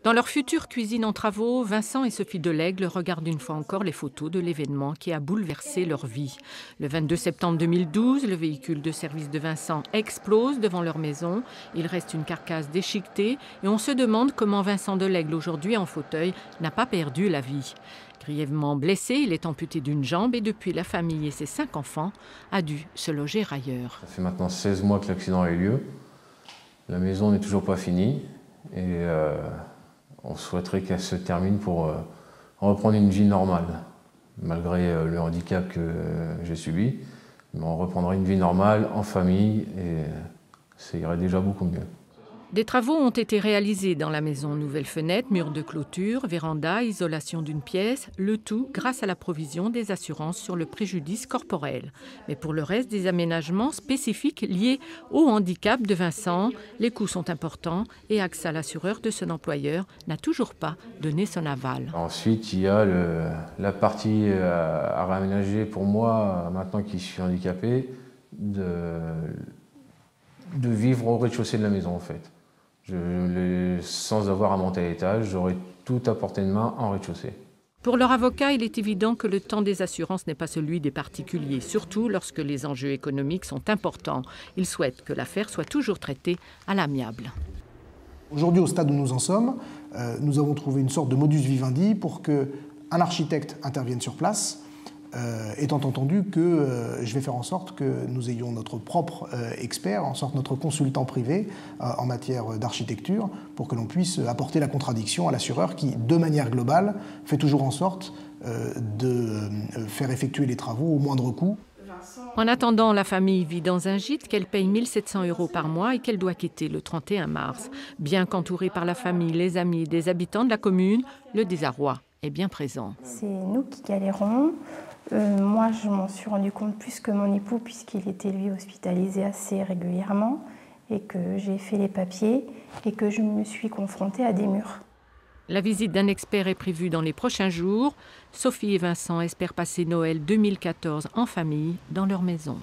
Dans leur future cuisine en travaux, Vincent et Sophie Delègle regardent une fois encore les photos de l'événement qui a bouleversé leur vie. Le 22 septembre 2012, le véhicule de service de Vincent explose devant leur maison. Il reste une carcasse déchiquetée et on se demande comment Vincent Delègle, aujourd'hui en fauteuil, n'a pas perdu la vie. Grièvement blessé, il est amputé d'une jambe et depuis, la famille et ses 5 enfants a dû se loger ailleurs. Ça fait maintenant 16 mois que l'accident a eu lieu. La maison n'est toujours pas finie et on souhaiterait qu'elle se termine pour reprendre une vie normale, malgré le handicap que j'ai subi. Mais on reprendrait une vie normale, en famille, et ça irait déjà beaucoup mieux. Des travaux ont été réalisés dans la maison. Nouvelles fenêtres, murs de clôture, véranda, isolation d'une pièce, le tout grâce à la provision des assurances sur le préjudice corporel. Mais pour le reste des aménagements spécifiques liés au handicap de Vincent, les coûts sont importants et AXA, l'assureur de son employeur, n'a toujours pas donné son aval. Ensuite, il y a la partie à réaménager pour moi, maintenant que je suis handicapé, de vivre au rez-de-chaussée de la maison en fait. Sans avoir à monter à l'étage, j'aurai tout à portée de main en rez-de-chaussée. Pour leur avocat, il est évident que le temps des assurances n'est pas celui des particuliers, surtout lorsque les enjeux économiques sont importants. Ils souhaitent que l'affaire soit toujours traitée à l'amiable. Aujourd'hui, au stade où nous en sommes, nous avons trouvé une sorte de modus vivendi pour qu'un architecte intervienne sur place, étant entendu que je vais faire en sorte que nous ayons notre propre expert, en sorte notre consultant privé en matière d'architecture, pour que l'on puisse apporter la contradiction à l'assureur qui, de manière globale, fait toujours en sorte de faire effectuer les travaux au moindre coût. En attendant, la famille vit dans un gîte qu'elle paye 1 700 € par mois et qu'elle doit quitter le 31 mars. Bien qu'entourée par la famille, les amis et des habitants de la commune, le désarroi est bien présent. C'est nous qui galérons. Moi, je m'en suis rendu compte plus que mon époux, puisqu'il était lui hospitalisé assez régulièrement, et que j'ai fait les papiers, et que je me suis confrontée à des murs. La visite d'un expert est prévue dans les prochains jours. Sophie et Vincent espèrent passer Noël 2014 en famille dans leur maison.